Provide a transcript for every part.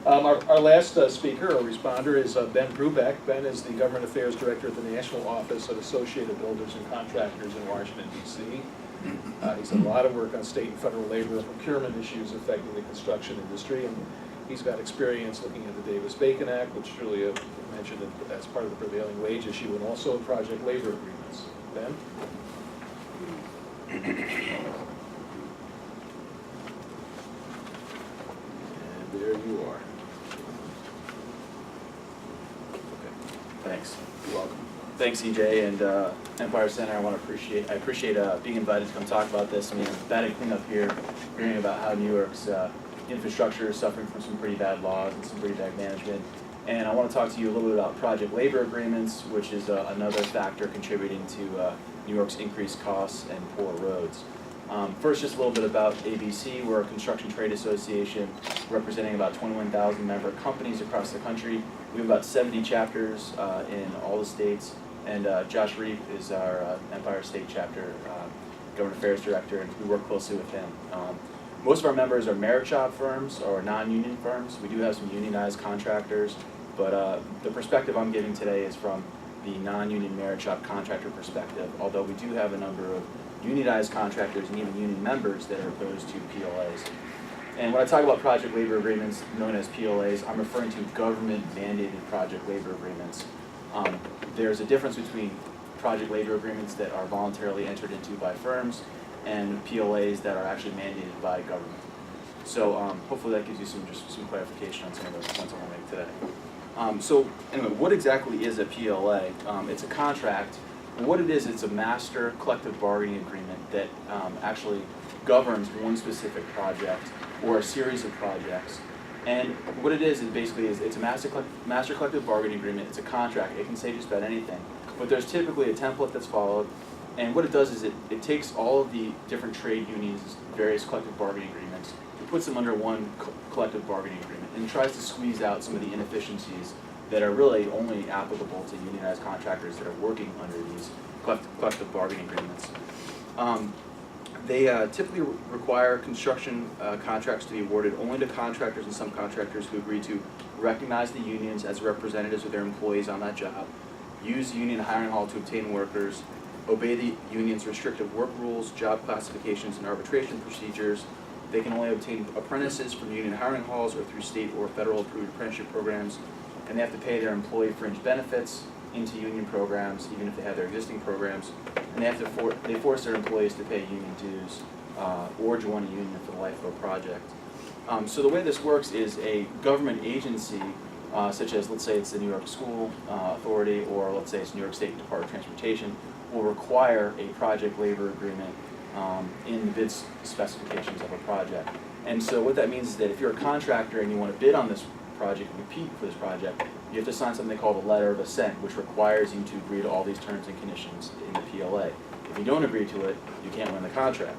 Our last speaker or responder is Ben Brubeck. Ben is the Government Affairs Director at the National Office of Associated Builders and Contractors in Washington, D.C. He's done a lot of work on state and federal labor and procurement issues affecting the construction industry, and he's got experience looking at the Davis-Bacon Act, which Julia mentioned as part of the prevailing wage issue, and also project labor agreements. Ben? And there you are. Thanks. You're welcome. Thanks, EJ, and Empire Center. I appreciate being invited to come talk about this. I mean, it's bad cleanup here, hearing about how New York's infrastructure is suffering from some pretty bad laws and some pretty bad management. And I want to talk to you a little bit about project labor agreements, which is another factor contributing to New York's increased costs and poor roads. First, just a little bit about ABC. We're a construction trade association representing about 21,000 member companies across the country. We have about 70 chapters in all the states, and Josh Reep is our Empire State Chapter Government Affairs Director, and we work closely with him. Most of our members are merit shop firms or non-union firms. We do have some unionized contractors, but the perspective I'm giving today is from the non-union merit shop contractor perspective, although we do have a number of unionized contractors and even union members that are opposed to PLAs. And when I talk about project labor agreements known as PLAs, I'm referring to government-mandated project labor agreements. There's a difference between project labor agreements that are voluntarily entered into by firms and PLAs that are actually mandated by government. So hopefully that gives you some clarification on some of those points I want to make today. So anyway, what exactly is a PLA? It's a contract. What it is, it's a master collective bargaining agreement that actually governs one specific project or a series of projects. And what it is basically it's a master collective bargaining agreement. It's a contract. It can say just about anything. But there's typically a template that's followed. And what it does is it takes all of the different trade unions' various collective bargaining agreements, it puts them under one collective bargaining agreement, and tries to squeeze out some of the inefficiencies that are really only applicable to unionized contractors that are working under these collective bargaining agreements. They typically require construction contracts to be awarded only to contractors and subcontractors who agree to recognize the unions as representatives of their employees on that job, use the union hiring hall to obtain workers, obey the union's restrictive work rules, job classifications, and arbitration procedures. They can only obtain apprentices from union hiring halls or through state or federal approved apprenticeship programs, and they have to pay their employee fringe benefits into union programs, even if they have their existing programs, and they force their employees to pay union dues or join a union for the life of a project. So the way this works is a government agency, such as let's say it's the New York School Authority, or let's say it's New York State Department of Transportation, will require a project labor agreement in the bid specifications of a project. And so what that means is that if you're a contractor and you want to bid on this project and compete for this project, you have to sign something called a letter of assent, which requires you to agree to all these terms and conditions in the PLA. If you don't agree to it, you can't win the contract.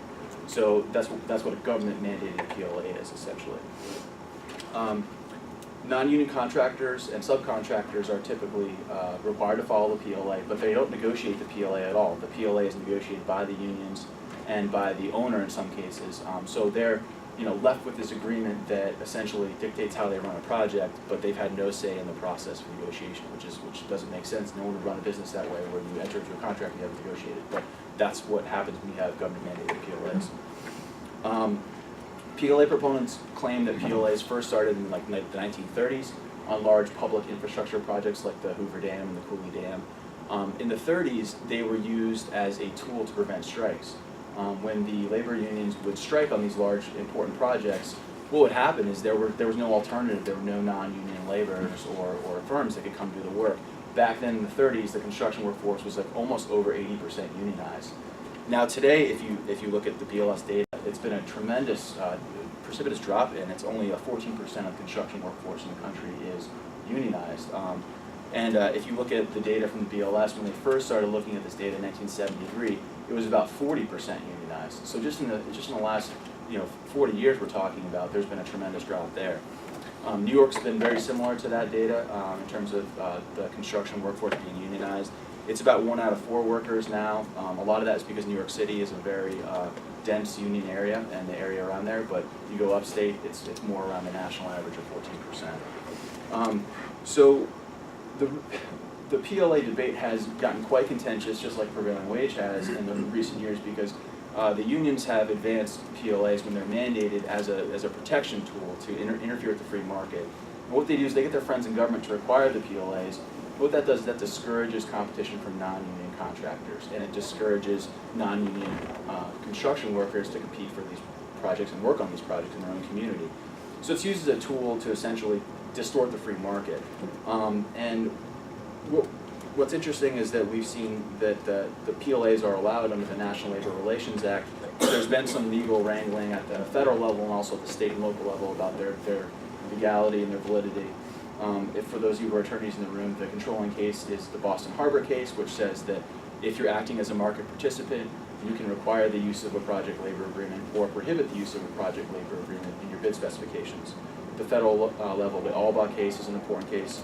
So that's what a government-mandated PLA is, essentially. Non-union contractors and subcontractors are typically required to follow the PLA, but they don't negotiate the PLA at all. The PLA is negotiated by the unions and by the owner in some cases. So they're left with this agreement that essentially dictates how they run a project, but they've had no say in the process of negotiation, which doesn't make sense. No one would run a business that way, where you enter into a contract and you haven't negotiated. But that's what happens when you have government-mandated PLAs. PLA proponents claim that PLAs first started in the 1930s on large public infrastructure projects like the Hoover Dam and the Cooley Dam. In the 30s, they were used as a tool to prevent strikes. When the labor unions would strike on these large, important projects, what would happen is there was no alternative. There were no non-union laborers or firms that could come do the work. Back then in the 30s, the construction workforce was almost over 80% unionized. Now today, if you look at the BLS data, it's been a tremendous, precipitous drop, and it's only 14% of construction workforce in the country is unionized. If you look at the data from the BLS, when they first started looking at this data in 1973, it was about 40% unionized. So just in the last 40 years we're talking about, there's been a tremendous drop there. New York's been very similar to that data in terms of the construction workforce being unionized. It's about 1 out of 4 workers now. A lot of that is because New York City is a very dense union area, and the area around there there, but you go upstate, it's more around the national average of 14%. So the PLA debate has gotten quite contentious, just like prevailing wage has in the recent years, because the unions have advanced PLAs when they're mandated as a protection tool to interfere with the free market. And what they do is they get their friends in government to require the PLAs. What that does is that discourages competition from non-union contractors, and it discourages non-union construction workers to compete for these projects and work on these projects in their own community. So it's used as a tool to essentially distort the free market. And what's interesting is that we've seen that the PLAs are allowed under the National Labor Relations Act. There's been some legal wrangling at the federal level and also at the state and local level about their legality and their validity. If for those of you who are attorneys in the room, the controlling case is the Boston Harbor case, which says that if you're acting as a market participant, you can require the use of a project labor agreement or prohibit the use of a project labor agreement in your bid specifications. The federal level, the Albaugh case is an important case.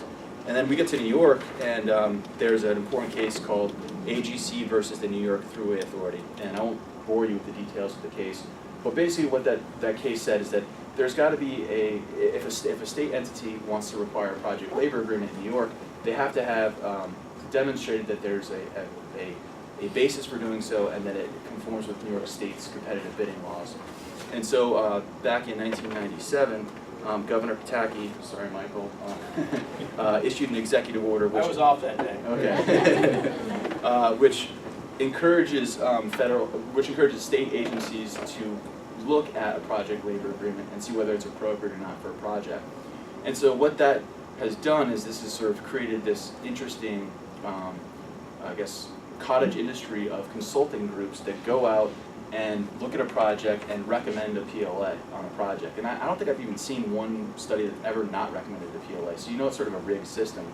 And then we get to New York, and there's an important case called AGC versus the New York Thruway Authority. And I won't bore you with the details of the case, but basically what that case said is that there's got to be if a state entity wants to require a project labor agreement in New York, they have to have demonstrated that there's a basis for doing so and that it conforms with New York State's competitive bidding laws. And so back in 1997, Governor Pataki, sorry Michael, issued an executive order which... I was off that day. Okay. Which encourages state agencies to look at a project labor agreement and see whether it's appropriate or not for a project. And so what that has done is this has sort of created this interesting, I guess, cottage industry of consulting groups that go out and look at a project and recommend a PLA on a project. And I don't think I've even seen one study that's ever not recommended a PLA. So you know it's sort of a rigged system.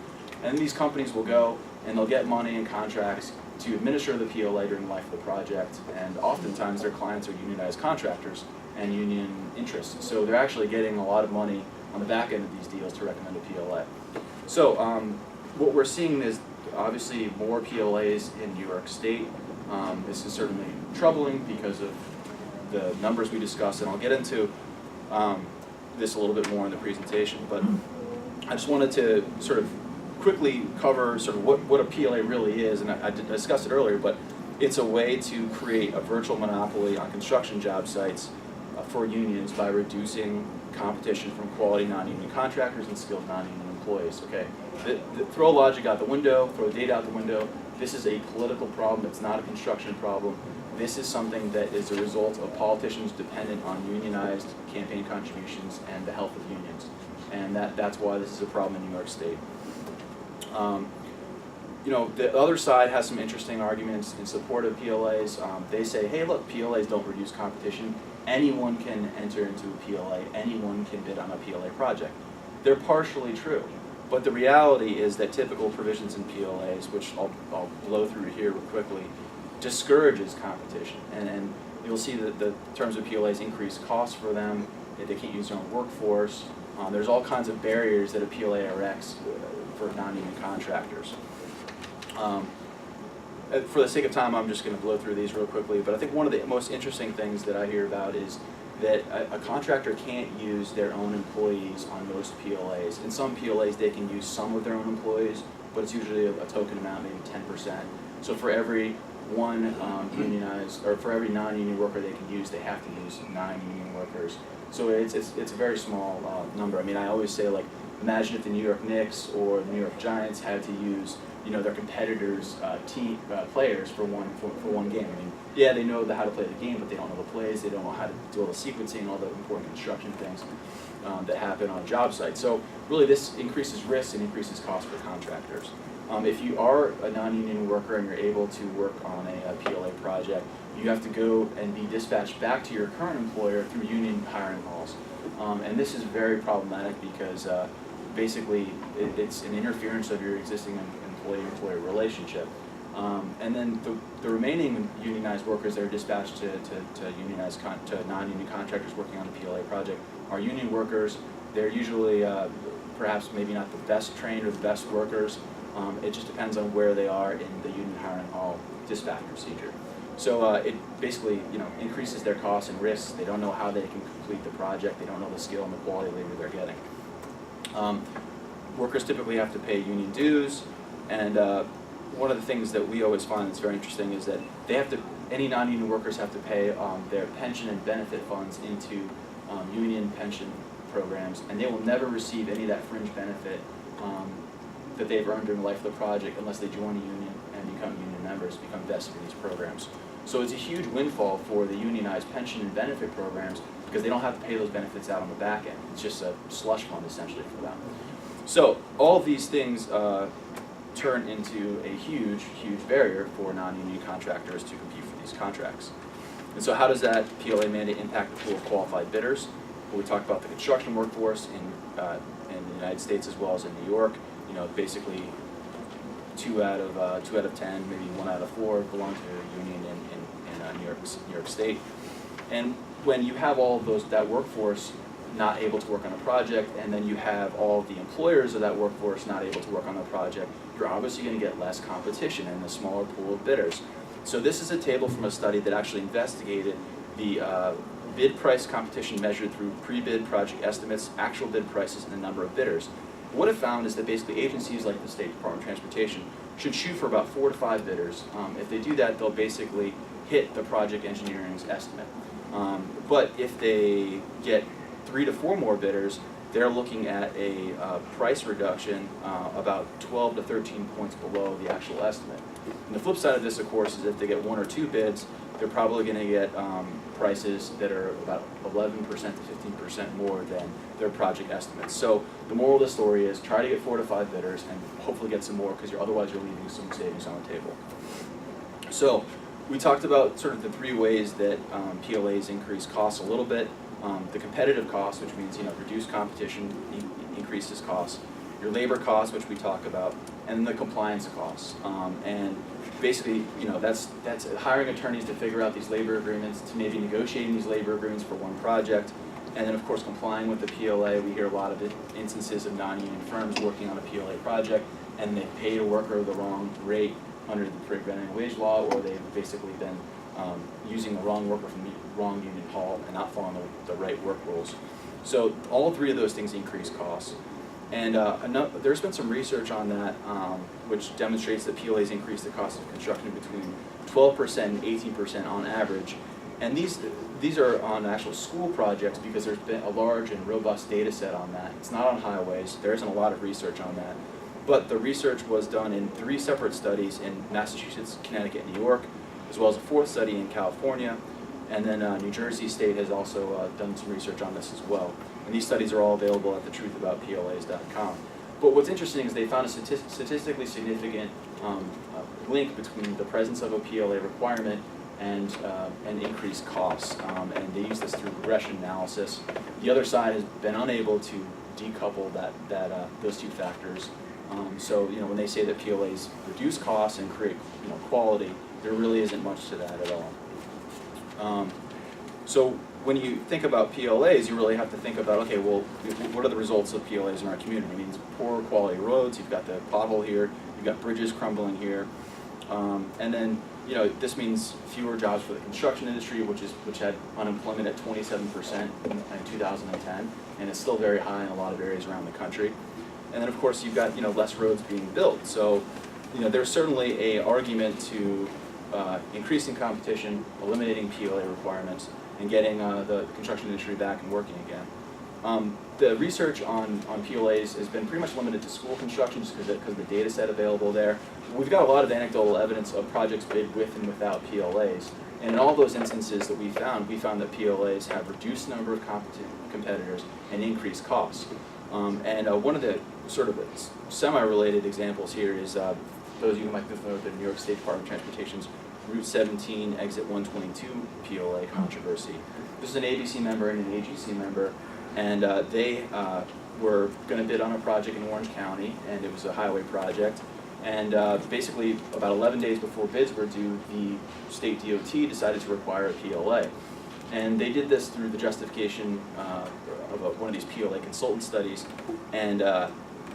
And these companies will go and they'll get money and contracts to administer the PLA during the life of the project, and oftentimes their clients are unionized contractors and union interests. So they're actually getting a lot of money on the back end of these deals to recommend a PLA. So what we're seeing is obviously more PLAs in New York State. This is certainly troubling because of the numbers we discussed, and I'll get into this a little bit more in the presentation, but I just wanted to sort of quickly cover sort of what a PLA really is, and I discussed it earlier, but it's a way to create a virtual monopoly on construction job sites for unions by reducing competition from quality non-union contractors and skilled non-union employees. Okay, throw logic out the window, throw data out the window. This is a political problem. It's not a construction problem. This is something that is a result of politicians dependent on unionized campaign contributions and the health of unions, and that's why this is a problem in New York State. You know, the other side has some interesting arguments in support of PLAs. They say, hey, look, PLAs don't reduce competition. Anyone can enter into a PLA. Anyone can bid on a PLA project. They're partially true, but the reality is that typical provisions in PLAs, which I'll blow through here real quickly, discourages competition. And you'll see that the terms of PLAs increase costs for them. They can't use their own workforce. There's all kinds of barriers that a PLA erects for non-union contractors. For the sake of time, I'm just going to blow through these real quickly, but I think one of the most interesting things that I hear about is that a contractor can't use their own employees on most PLAs. In some PLAs, they can use some of their own employees, but it's usually a token amount, maybe 10%. So for every one unionized, or for every non-union worker they can use, they have to use 9 union workers. So it's a very small number. I mean, I always say, like, imagine if the New York Knicks or the New York Giants had to use, you know, their competitors' players for one game. I mean, yeah, they know how to play the game, but they don't know the plays. They don't know how to do all the sequencing, all the important construction things that happen on a job site. So really, this increases risk and increases cost for contractors. If you are a non-union worker and you're able to work on a PLA project, you have to go and be dispatched back to your current employer through union hiring halls. And this is very problematic because basically it's an interference of your existing employee-employer relationship. And then the remaining unionized workers that are dispatched to non-union contractors working on a PLA project are union workers. They're usually perhaps maybe not the best trained or the best workers. It just depends on where they are in the union hiring hall dispatch procedure. So it basically, increases their costs and risks. They don't know how they can complete the project. They don't know the skill and the quality of labor they're getting. Workers typically have to pay union dues, and one of the things that we always find that's very interesting is that any non-union workers have to pay their pension and benefit funds into union pension programs, and they will never receive any of that fringe benefit that they've earned during the life of the project unless they join a union and become union members, become vested in these programs. So it's a huge windfall for the unionized pension and benefit programs because they don't have to pay those benefits out on the back end. It's just a slush fund essentially for them. So all of these things turn into a huge, huge barrier for non-union contractors to compete for these contracts. And so how does that PLA mandate impact the pool of qualified bidders? Well, we talked about the construction workforce in the United States as well as in New York. Basically 2 out of 10, maybe 1 out of 4 belong to a union in New York State. And when you have all of that workforce not able to work on a project, and then you have all of the employers of that workforce not able to work on the project, you're obviously going to get less competition and a smaller pool of bidders. So this is a table from a study that actually investigated the bid price competition measured through pre-bid project estimates, actual bid prices, and the number of bidders. What it found is that basically agencies like the State Department of Transportation should shoot for about 4 to 5 bidders. If they do that, they'll basically hit the project engineering's estimate. But if they get 3 to 4 more bidders, they're looking at a price reduction about 12 to 13 points below the actual estimate. And the flip side of this, of course, is if they get 1 or 2 bids, they're probably going to get prices that are about 11% to 15% more than their project estimates. So the moral of the story is try to get 4 to 5 bidders and hopefully get some more because otherwise you're leaving some savings on the table. So we talked about sort of the 3 ways that PLAs increase costs a little bit. The competitive cost, which means reduced competition increases costs. Your labor costs, which we talk about, and the compliance costs. And basically, that's hiring attorneys to figure out these labor agreements, to maybe negotiating these labor agreements for one project, and then of course complying with the PLA. We hear a lot of instances of non-union firms working on a PLA project, and they paid a worker the wrong rate under the prevailing wage law, or they've basically been using the wrong worker from the wrong union hall and not following the right work rules. So all 3 of those things increase costs. And there's been some research on that which demonstrates that PLAs increase the cost of construction between 12% and 18% on average. And these are on actual school projects because there's been a large and robust data set on that. It's not on highways. There isn't a lot of research on that. But the research was done in 3 separate studies in Massachusetts, Connecticut, and New York, as well as a 4th study in California. And then New Jersey State has also done some research on this as well. And these studies are all available at thetruthaboutplas.com. But what's interesting is they found a statistically significant link between the presence of a PLA requirement and increased costs. And they use this through regression analysis. The other side has been unable to decouple those 2 factors. So when they say that PLAs reduce costs and create quality, there really isn't much to that at all. So when you think about PLAs, you really have to think about, okay, well, what are the results of PLAs in our community? It means poor quality roads, you've got the pothole here, you've got bridges crumbling here, and then this means fewer jobs for the construction industry, which had unemployment at 27% in 2010, and it's still very high in a lot of areas around the country. And then of course you've got less roads being built. So there's certainly an argument to increasing competition, eliminating PLA requirements, and getting the construction industry back and working again. The research on PLAs has been pretty much limited to school construction just because of the data set available there. We've got a lot of anecdotal evidence of projects bid with and without PLAs. And in all those instances that we found that PLAs have reduced the number of competitors and increased costs. And one of the sort of semi-related examples here is those of you who might be familiar with the New York State Department of Transportation's Route 17 Exit 122 PLA controversy. This is an ABC member and an AGC member, and they were going to bid on a project in Orange County, and it was a highway project. And basically, about 11 days before bids were due, the state DOT decided to require a PLA. And they did this through the justification of one of these PLA consultant studies. And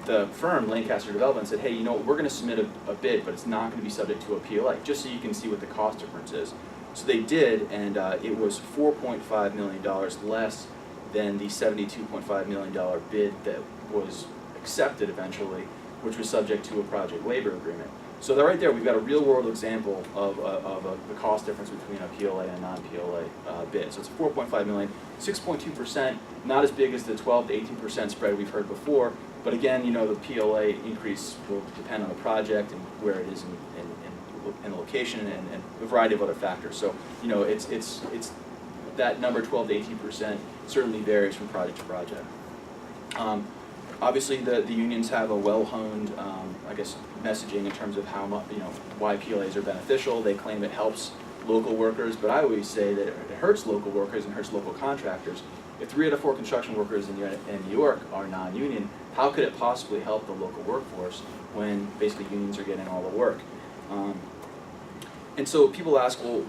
the firm, Lancaster Development, said, hey, we're going to submit a bid, but it's not going to be subject to a PLA, just so you can see what the cost difference is. So they did, and it was $4.5 million less than the $72.5 million bid that was accepted eventually, which was subject to a project labor agreement. So that right there, we've got a real-world example of the cost difference between a PLA and a non-PLA bid. So it's 4.5 million, 6.2%, not as big as the 12 to 18% spread we've heard before. But again, you know, the PLA increase will depend on the project and where it is in the location and a variety of other factors. So you know, it's that number 12 to 18% certainly varies from project to project. Obviously, the unions have a well-honed, I guess, messaging in terms of how much, you know, why PLAs are beneficial. They claim it helps local workers, but I always say that it hurts local workers and hurts local contractors. If 3 out of 4 construction workers in New York are non-union, how could it possibly help the local workforce when basically unions are getting all the work? And so people ask, well,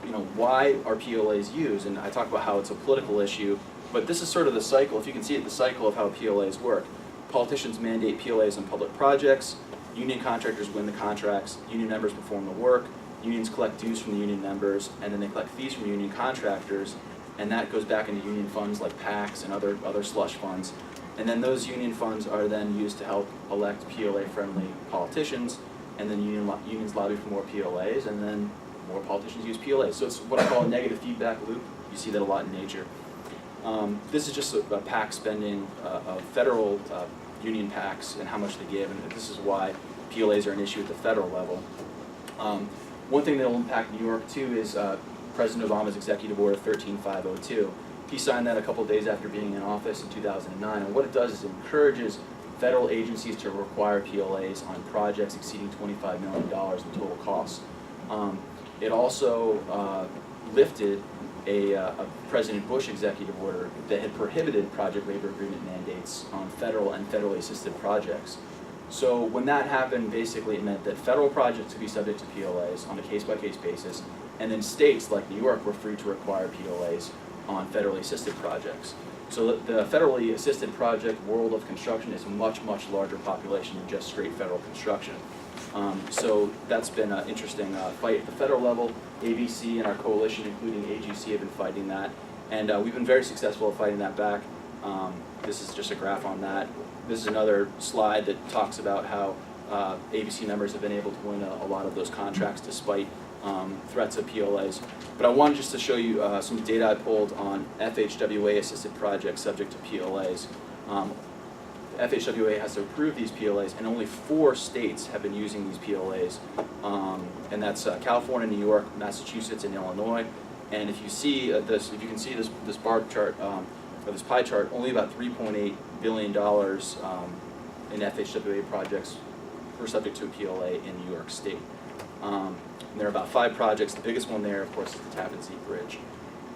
you know, why are PLAs used? And I talk about how it's a political issue, but this is sort of the cycle. If you can see it, the cycle of how PLAs work. Politicians mandate PLAs on public projects, union contractors win the contracts, union members perform the work, unions collect dues from the union members, and then they collect fees from union contractors, and that goes back into union funds like PACs and other slush funds. And then those union funds are then used to help elect PLA-friendly politicians, and then unions lobby for more PLAs, and then more politicians use PLAs. So it's what I call a negative feedback loop. You see that a lot in nature. This is just a PAC spending of federal union PACs and how much they give, and this is why PLAs are an issue at the federal level. One thing that will impact New York too is President Obama's Executive Order 13502. He signed that a couple days after being in office in 2009, and what it does is it encourages federal agencies to require PLAs on projects exceeding $25 million in total costs. It also lifted a President Bush executive order that had prohibited project labor agreement mandates on federal and federally assisted projects. So when that happened, basically it meant that federal projects could be subject to PLAs on a case-by-case basis, and then states like New York were free to require PLAs on federally assisted projects. So the federally assisted project world of construction is a much, much larger population than just straight federal construction. So that's been an interesting fight at the federal level. ABC and our coalition, including AGC, have been fighting that, and we've been very successful at fighting that back. This is just a graph on that. This is another slide that talks about how ABC members have been able to win a lot of those contracts despite threats of PLAs. But I wanted just to show you some data I pulled on FHWA-assisted projects subject to PLAs. FHWA has to approve these PLAs, and only 4 states have been using these PLAs, and that's California, New York, Massachusetts, and Illinois. And if you see if you can see this bar chart or this pie chart, only about $3.8 billion in FHWA projects were subject to a PLA in New York State. And there are about 5 projects. The biggest one there, of course, is the Tappan Zee Bridge.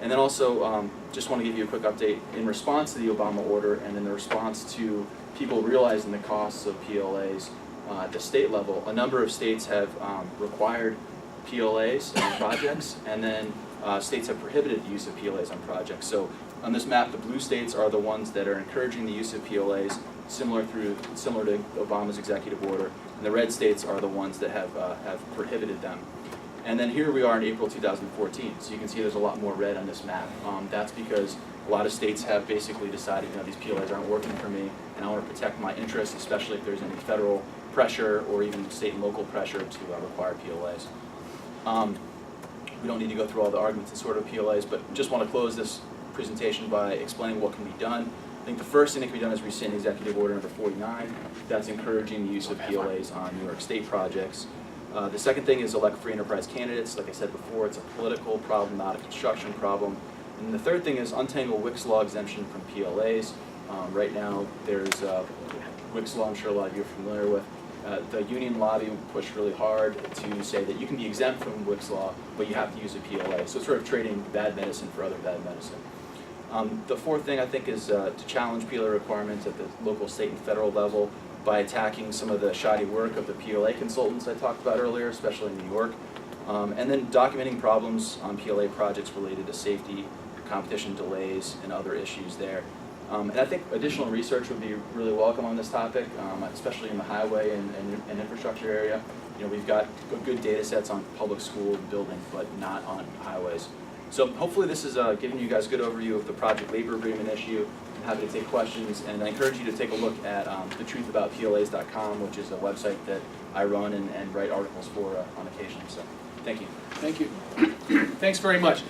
And then also, just want to give you a quick update in response to the Obama order and in the response to people realizing the costs of PLAs at the state level. A number of states have required PLAs on projects, and then states have prohibited the use of PLAs on projects. So on this map, the blue states are the ones that are encouraging the use of PLAs, similar to Obama's executive order, and the red states are the ones that have prohibited them. And then here we are in April 2014, so you can see there's a lot more red on this map. That's because a lot of states have basically decided, you know, these PLAs aren't working for me, and I want to protect my interests, especially if there's any federal pressure or even state and local pressure to require PLAs. We don't need to go through all the arguments and sort of PLAs, but just want to close this presentation by explaining what can be done. I think the first thing that can be done is rescind Executive Order number 49. That's encouraging the use of PLAs on New York State projects. The second thing is elect free enterprise candidates. Like I said before, it's a political problem, not a construction problem. And the third thing is untangle Wick's law exemption from PLAs. Right now, there's Wick's law, I'm sure a lot of you are familiar with. The union lobby pushed really hard to say that you can be exempt from Wick's law, but you have to use a PLA. So it's sort of trading bad medicine for other bad medicine. The fourth thing I think is to challenge PLA requirements at the local, state, and federal level by attacking some of the shoddy work of the PLA consultants I talked about earlier, especially in New York, and then documenting problems on PLA projects related to safety, competition delays, and other issues there. And I think additional research would be really welcome on this topic, especially in the highway and infrastructure area. You know, we've got good data sets on public school buildings, but not on highways. So hopefully this is giving you guys a good overview of the project labor agreement issue. I'm happy to take questions, and I encourage you to take a look at thetruthaboutplas.com, which is a website that I run and write articles for on occasion. So thank you. Thank you. Thanks very much.